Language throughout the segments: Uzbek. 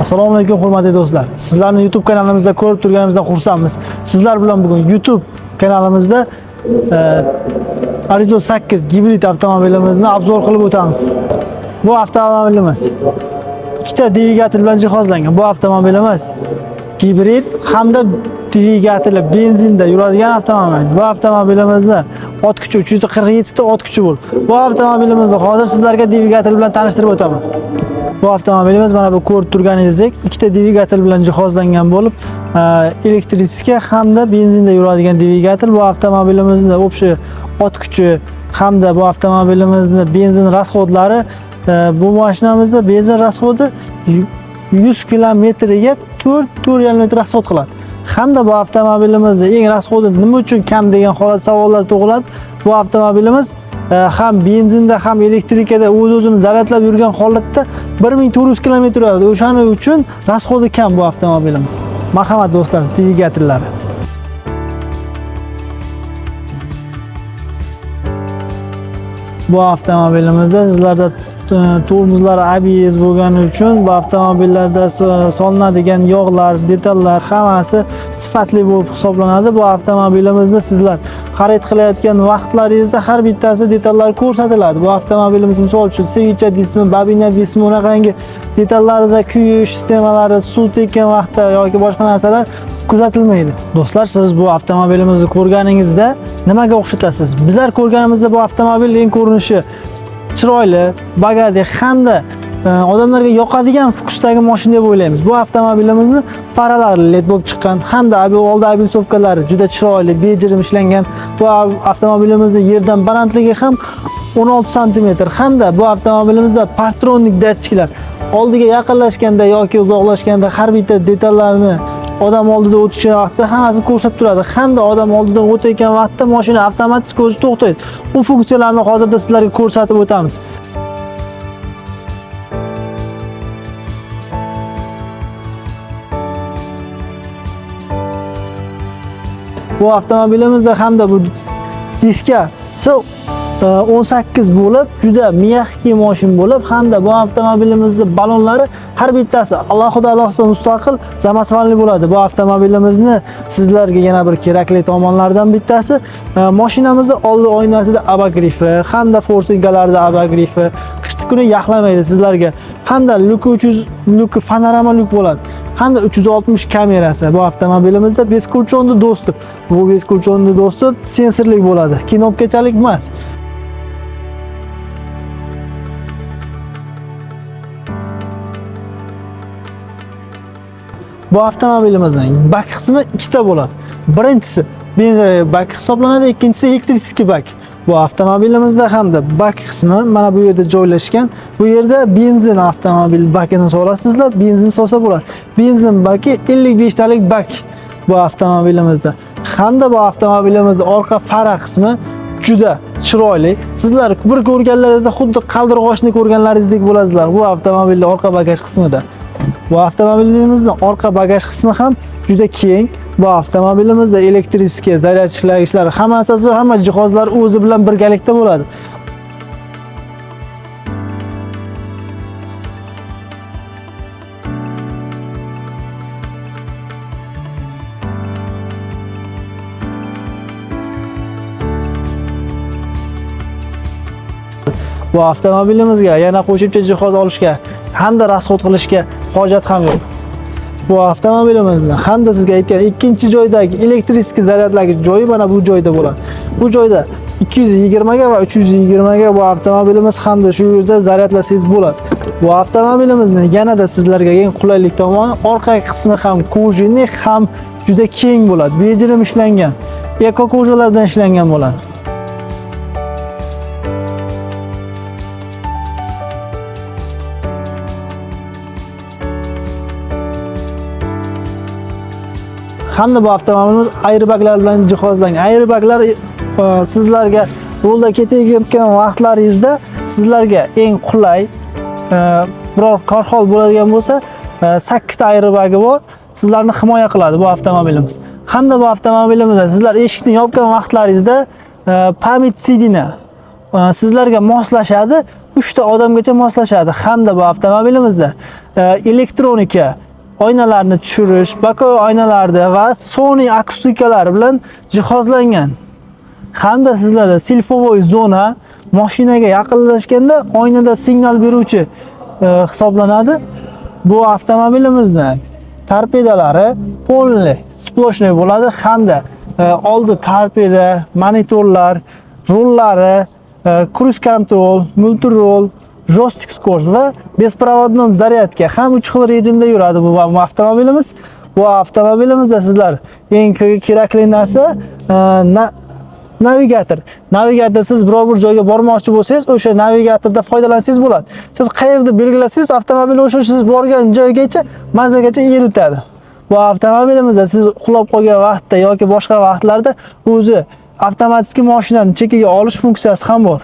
Assalomu alaykum hurmatli do'stlar. Sizlarni YouTube kanalimizda ko'rib turganimizdan xursandmiz. Sizlar bilan bugun YouTube kanalimizda Arizo 8 gibrid avtomobilimizni obzor qilib o'tamiz. Bu avtomobilimiz ikkita dvigatel bilan jihozlangan. Bu avtomobilimiz gibrid hamda dvigateli benzinda yuradigan avtomobil. Bu avtomobilimizni ot kuchi 347 ta ot kuchi bor. Bu avtomobilimizni hozir sizlarga dvigatel bilan tanishtirib o'taman. Bu avtomobilimiz mana bu ko'rib turganingizdek ikkita dvigatel bilan jihozlangan bo'lib, elektrika hamda benzinda yuradigan dvigatel. Bu avtomobilimizning o'pshi ot kuchi hamda bu avtomobilimizning benzin rasxodlari, bu mashinamizda benzin rasxodi 100 kilometrga 4,5 litr rasxod qiladi. Hamda bu avtomobilimizda eng rasxodi nima uchun kam degan holat savollar tug'iladi. Bu avtomobilimiz ham benzinda ham elektrikada o'z-o'zini zaryadlab yurgan holatda 1400 km yuradi. O'shaning uchun rasxodi kam bu avtomobilimiz. Marhamat do'stlar, dvigatellari. Bu avtomobilimizda sizlarda tormozlar ABS bo'lgani uchun bu avtomobillarda solinadigan yog'lar, detallar hammasi sifatli bo'lib hisoblanadi. Bu avtomobilimizni sizlar xarid qilayotgan vaqtlaringizda har bittasi detallar ko'rsatiladi. Bu avtomobilimiz misol uchun segicha dismi, babina dismi, unaqangi detallarida kuyish sistemalari, suv tekkan vaqtda yoki boshqa narsalar kuzatilmaydi. Do'stlar, siz bu avtomobilimizni ko'rganingizda nimaga o'xshatasiz? Bizlar ko'rganimizda bu avtomobil eng ko'rinishi chiroyli, bagadi hamda odamlarga yoqadigan fokusdagi mashina deb o'ylaymiz. Bu avtomobilimizni faralari LED bo'lib chiqqan hamda oldi abisovkalari juda chiroyli, bejirim ishlangan. Bu avtomobilimizning yerdan balandligi ham 16 sm hamda bu avtomobilimizda parktronik datchiklar oldiga yaqinlashganda yoki uzoqlashganda har bitta detallarni odam oldida o'tishi vaqtida hammasini ko'rsatib turadi. Hamda odam oldidan o'tayotgan vaqtda mashina avtomatik o'zi to'xtaydi. Bu funksiyalarni hozirda sizlarga ko'rsatib o'tamiz. Bu avtomobilimizda hamda bu diskasi 18 bo'lib, juda mexki mashin bo'lib, hamda bu avtomobilimizning balonlari har bittasi alohida mustaqil zamasvanli bo'ladi. Bu avtomobilimizni sizlarga yana bir kerakli tomonlardan bittasi, mashinamizda oldi oynasida abagrifi hamda forsingalarda abagrifi qishki kuni yaxlamaydi sizlarga. Hamda luk panorama luk bo'ladi. Hamda 360 kamerasi. Bu avtomobilimizda beskurchonli dostуп. Bu beskurchonli dostуп sensorli bo'ladi. Knopkachalik emas. Bu avtomobilimizning bak qismi ikkita bo'ladi. Birinchisi benzin bak hisoblanadi, ikkinchisi elektrический bak. Bu avtomobilimizda hamda bak qismi mana bu yerda joylashgan. Bu yerda benzin avtomobil bakini so'rasizlar, benzin solsa bo'ladi. Benzin baki 55 talik bak bu avtomobilimizda. Hamda bu avtomobilimizda orqa fara qismi juda chiroyli. Sizlar bir ko'rganlaringizda xuddi qaldirg'ochni ko'rganlaringizdek bo'lasizlar bu avtomobilning orqa bagaj qismida. Bu avtomobilimizning orqa bagaj qismi ham juda keng. Bu avtomobilimizda elektrический zaryadchilagichlar hamma jihozlar o'zi bilan birgalikda bo'ladi. Bu avtomobilimizga yana qo'shimcha jihoz olishga hamda rasxod qilishga hojat ham yo'q. Bu avtomobilimizda hamda sizga aytgan ikkinchi joydagi elektrический zaryadlagich joyi mana bu joyda bo'ladi. Bu joyda 220 ga va 320 ga bu avtomobilimiz hamda shu yerda zaryadlasangiz bo'ladi. Bu avtomobilimizning yanada sizlarga eng qulaylik tomoni orqa qismi ham kojini ham juda keng bo'ladi. Bejirim ishlangan, eko kojalardan ishlangan bo'ladi. Hamda bu avtomobilimiz airbaglar bilan jihozlangan. Airbaglar sizlarga yo'lda ketayotgan vaqtlaringizda sizlarga eng qulay biror korxol bo'ladigan bo'lsa, 8 ta airbagi bor. Sizlarni himoya qiladi bu avtomobilimiz. Hamda bu avtomobilimizda sizlar eshikni yopgan vaqtlaringizda pamit sidini sizlarga moslashadi. 3 ta odamgacha moslashadi. Hamda bu avtomobilimizda elektronika, oynalarni tushirish, bakovoy oynalarda va Sony akustikalari bilan jihozlangan. Hamda sizlarda silfovoy zona mashinaga yaqinlashganda oynada signal beruvchi hisoblanadi. Bu avtomobilimizning torpedalari polni sploshnoy bo'ladi hamda oldi torpeda, monitorlar, rullari, cruise control, multirol, joystick skors va besprovodnom zaryadka ham 3 xil rejimda yuradi bu avtomobilimiz. Bu avtomobilimizda sizlar eng kerakli narsa navigator. Navigator siz biror bir joyga bormoqchi bo'lsangiz, o'sha navigatorda foydalansangiz bo'ladi. Siz qayerda belgilasangiz, avtomobil o'sha siz borgan joygacha, manzilgacha yeritadi. Bu avtomobilimizda siz uxlab qolgan vaqtda yoki boshqa vaqtlarda o'zi avtomatik mashinani chekkaga olish funksiyasi ham bor.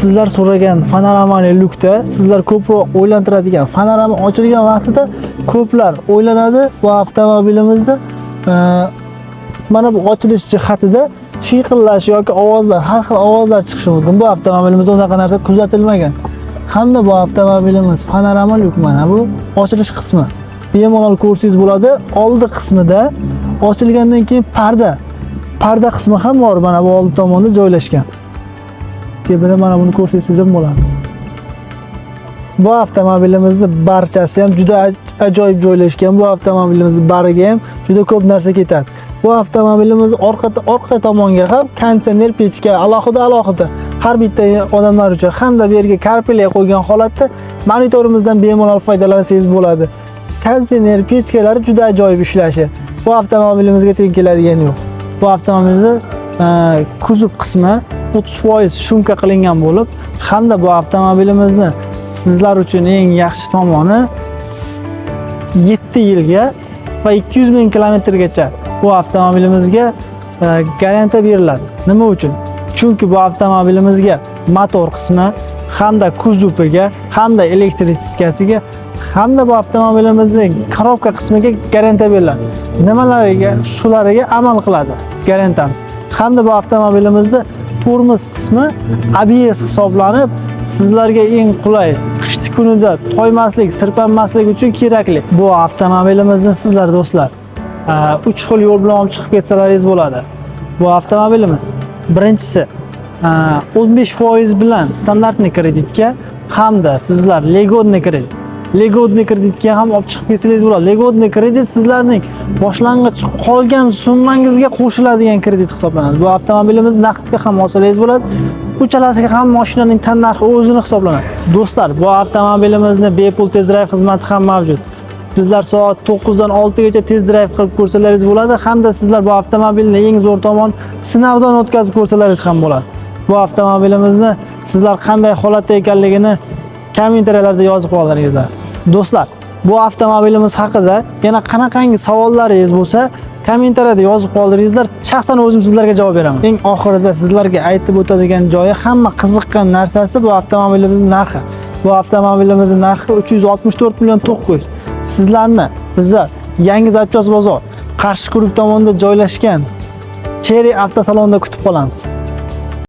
Sizlar so'ragan panoramali lukda sizlar ko'proq o'ylantiradigan, panorama ochilgan vaqtida ko'plar o'ylanadi bu avtomobilimizda mana bu ochilish jihatida shiqillash yoki ovozlar, har xil ovozlar chiqishi mumkin. Bu avtomobilimizda unaqa narsa kuzatilmagan. Hamda bu avtomobilimiz panorama luk, mana bu ochilish qismi. Bemalol ko'rsangiz bo'ladi. Oldi qismida ochilgandan keyin parda qismi ham bor, mana bu oldi tomonda joylashgan. Tepada mana buni ko'rsangiz ham bo'ladi. Bu avtomobilimizni barchasi ham juda ajoyib joylashgan. Bu avtomobilimizni bariga ham juda ko'p narsa ketadi. Bu avtomobilimiz orqa tomonga ham konditsioner pechka alohida har bitta odamlar uchun hamda bu yerga CarPlay qo'ygan holatda monitorimizdan bemalol foydalansangiz bo'ladi. Konditsioner pechkalari juda ajoyib ishlashi. Bu avtomobilimizga teng keladigani yo'q. Bu avtomobilimizni kuzov qismi 30% shumka qilingan bo'lib, hamda bu avtomobilimizni sizlar uchun eng yaxshi tomoni 7 yilga va 200 ming kilometrgacha bu avtomobilimizga garantiya beriladi. Nima uchun? Chunki bu avtomobilimizga motor qismi hamda kuzoviga, hamda elektrotsikasiga, hamda bu avtomobilimizning korobka qismiga garantiya beriladi. Nimalariga? Shulariga amal qiladi garantiyamiz. Hamda bu avtomobilimizda tormoz qismi ABS hisoblanib, sizlarga eng qulay qishki kunida toymaslik, sirpanmaslik uchun kerakli. Bu avtomobilimizni sizlar do'stlar 3 xil yo'l bilan olib chiqib ketsalaringiz bo'ladi. Bu avtomobilimiz birinchisi 15% bilan standartni kreditga hamda sizlar legodni kreditga ham olib chiqib ketsangiz bo'ladi. Legodni kredit sizlarning boshlang'ich qolgan summangizga qo'shiladigan kredit hisoblanadi. Bu avtomobilimizni naqdga ham olsangiz bo'ladi. Uchalasiga ham mashinaning tan narxi o'zini hisoblanadi. Do'stlar, bu avtomobilimizni bepul test drive xizmati ham mavjud. Bizlar soat 9 dan 6 gacha test drive qilib ko'rsalaringiz bo'ladi, hamda sizlar bu avtomobilni eng zo'r tomon sinovdan o'tkazib ko'rsalaringiz ham bo'ladi. Bu avtomobilimizni sizlar qanday holatda ekanligini kommentariyalarda yozib qoldiringizlar. Do'stlar, bu avtomobilimiz haqida yana qanaqangi savollaringiz bo'lsa, kommentariyada yozib qoldiringizlar. Shaxsan o'zim sizlarga javob beraman. Eng oxirida sizlarga aytib o'tadigan joyi, hamma qiziqqan narsasi bu avtomobilimizning narxi. Bu avtomobilimizning narxi 364 million 900. Sizlarni bizlar Yangi Zapchos bozor, Qarshi Kuruk tomonida joylashgan Cherry avtosalonida kutib qolamiz.